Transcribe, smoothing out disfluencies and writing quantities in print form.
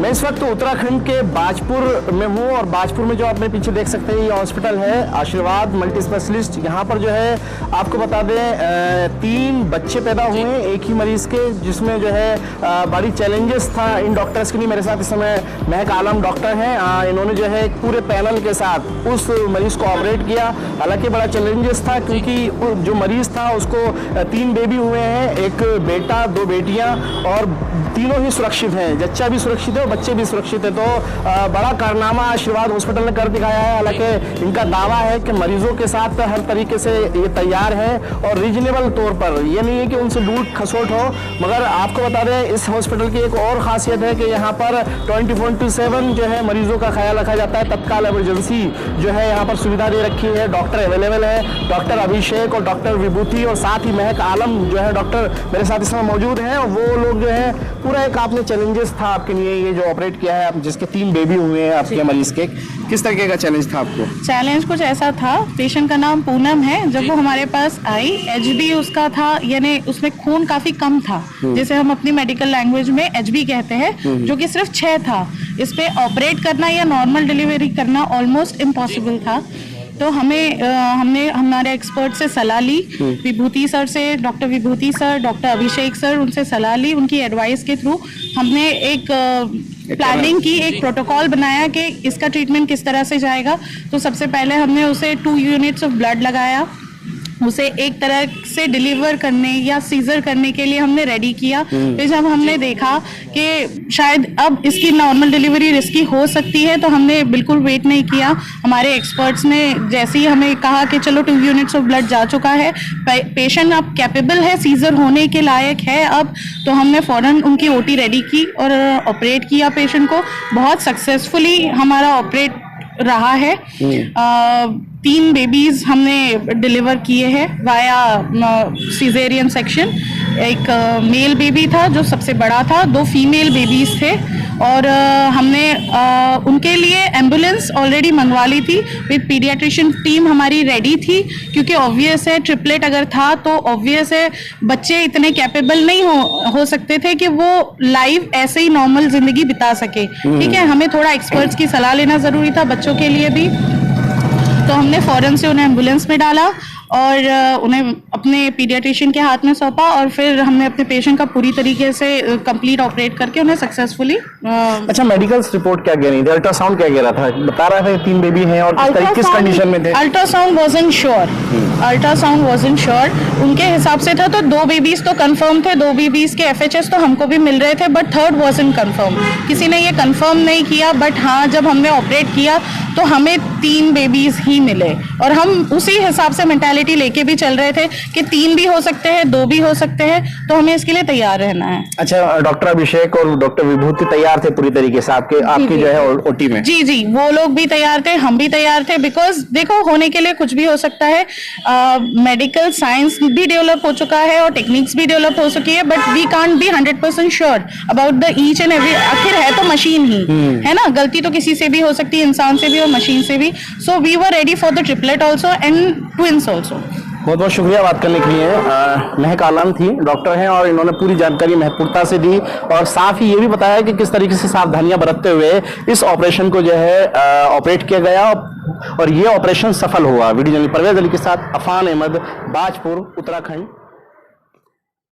मैं इस वक्त उत्तराखंड के बाजपुर में हूँ और बाजपुर में जो आप मेरे पीछे देख सकते हैं ये हॉस्पिटल है आशीर्वाद मल्टी स्पेशलिस्ट। यहाँ पर जो है आपको बता दें 3 बच्चे पैदा हुए हैं एक ही मरीज के, जिसमें जो है बड़ी चैलेंजेस था इन डॉक्टर्स के लिए। मेरे साथ इस समय महक आलम डॉक्टर हैं, इन्होंने जो है पूरे पैनल के साथ उस मरीज को ऑपरेट किया। हालांकि बड़ा चैलेंजेस था क्योंकि जो मरीज था उसको 3 बेबी हुए हैं, एक बेटा 2 बेटियाँ, और तीनों ही सुरक्षित हैं, जच्चा भी सुरक्षित है और बच्चे भी सुरक्षित है। तो बड़ा कारनामा आशीर्वाद हॉस्पिटल ने कर दिखाया है। हालांकि इनका दावा है कि मरीजों के साथ हर तरीके से ये तैयार है और रीजनेबल तौर पर, ये नहीं है कि उनसे लूट खसोट हो। मगर आपको बता दें इस हॉस्पिटल की एक और खासियत है कि यहाँ पर 24/7 जो है मरीजों का ख्याल रखा जाता है। तत्काल इमरजेंसी जो है यहाँ पर सुविधा दे रखी है, डॉक्टर अवेलेबल है, डॉक्टर अभिषेक और डॉक्टर विभूति और साथ ही महक आलम जो है डॉक्टर मेरे साथ इस समय मौजूद हैं। वो लोग जो है पूरा एक आपने चैलेंजेस था आपके लिए ये जो ऑपरेट किया है, आप जिसके 3 बेबी हुए हैं आपके मरीज के, किस तरीके का चैलेंज था आपको? चैलेंज कुछ ऐसा था, पेशेंट का नाम पूनम है, जब वो हमारे पास आई HB उसका था, यानी उसमें खून काफी कम था, जिसे हम अपनी मेडिकल लैंग्वेज में HB कहते हैं, जो कि सिर्फ 6 था। इस पे ऑपरेट करना या नॉर्मल डिलीवरी करना ऑलमोस्ट इम्पॉसिबल था। तो हमने हमारे एक्सपर्ट से सलाह ली, विभूति सर से, डॉक्टर विभूति सर, डॉक्टर अभिषेक सर, उनसे सलाह ली। उनकी एडवाइस के थ्रू हमने एक प्लानिंग की, एक प्रोटोकॉल बनाया कि इसका ट्रीटमेंट किस तरह से जाएगा। तो सबसे पहले हमने उसे 2 यूनिट्स ऑफ ब्लड लगाया, उसे एक तरह से डिलीवर करने या सीजर करने के लिए हमने रेडी किया। फिर जब हमने देखा कि शायद अब इसकी नॉर्मल डिलीवरी रिस्की हो सकती है, तो हमने बिल्कुल वेट नहीं किया। हमारे एक्सपर्ट्स ने जैसे ही हमें कहा कि चलो 2 यूनिट्स ऑफ ब्लड जा चुका है, पेशेंट अब कैपेबल है, सीजर होने के लायक है अब, तो हमने फौरन उनकी OT रेडी की और ऑपरेट किया पेशेंट को। बहुत सक्सेसफुली हमारा ऑपरेट रहा है। 3 बेबीज हमने डिलीवर किए हैं वाया सीजेरियन सेक्शन। एक मेल बेबी था जो सबसे बड़ा था, 2 फीमेल बेबीज थे, और हमने उनके लिए एम्बुलेंस ऑलरेडी मंगवा ली थी। विद पीडियाट्रिशियन टीम हमारी रेडी थी, क्योंकि ऑब्वियस है ट्रिपलेट अगर था तो ऑब्वियस है बच्चे इतने कैपेबल नहीं हो सकते थे कि वो लाइव ऐसे ही नॉर्मल जिंदगी बिता सके। ठीक है, हमें थोड़ा एक्सपर्ट्स की सलाह लेना जरूरी था बच्चों के लिए भी। तो हमने फौरन से उन्हें एम्बुलेंस में डाला और उन्हें अपने पीडियाट्रिशियन के हाथ में सौंपा, और फिर हमने अपने पेशेंट का पूरी तरीके से कंप्लीट ऑपरेट करके उन्हें सक्सेसफुली। अच्छा, मेडिकल रिपोर्ट क्या कह रही थी? अल्ट्रासाउंड क्या कह रहा था? बता रहा था 3 बेबी हैं और किस कंडीशन में थे? Ultrasound wasn't sure, ultrasound wasn't sure. उनके हिसाब से था तो 2 बेबीज तो कंफर्म थे, 2 बेबीज के FHS तो हमको भी मिल रहे थे, बट 3rd वाज़न्ट कंफर्म। किसी ने ये कंफर्म नहीं किया, बट हाँ जब हमने ऑपरेट किया तो हमें 3 बेबीज ही मिले, और हम उसी हिसाब से मेंटालिटी लेके भी चल रहे थे कि 3 भी हो सकते हैं, 2 भी हो सकते हैं, तो हमें इसके लिए तैयार रहना है। अच्छा, डॉक्टर अभिषेक और डॉक्टर विभूति तैयार थे पूरी तरीके से आपकी जो है OT में? जी जी, वो लोग भी तैयार थे, हम भी तैयार थे, बिकॉज देखो होने के लिए कुछ भी हो सकता है। मेडिकल साइंस भी डेवलप हो चुका है और टेक्निक्स भी डेवलप हो चुकी है, but we can't be 100% sure about the each and every. आखिर है तो मशीन ही है ना, गलती तो किसी से भी हो सकती है, इंसान से भी और मशीन से भी। So we were ready for the triplet also and twins also. बहुत बहुत शुक्रिया बात करने के लिए। महक आलम थी, डॉक्टर हैं, और इन्होंने पूरी जानकारी महत्वपूर्णता से दी और साथ ही ये भी बताया कि किस तरीके से सावधानियां बरतते हुए इस ऑपरेशन को जो है ऑपरेट किया गया और ये ऑपरेशन सफल हुआ। वीडियो जर्नलिस्ट परवेज अली के साथ अफान अहमद, बाजपुर, उत्तराखंड।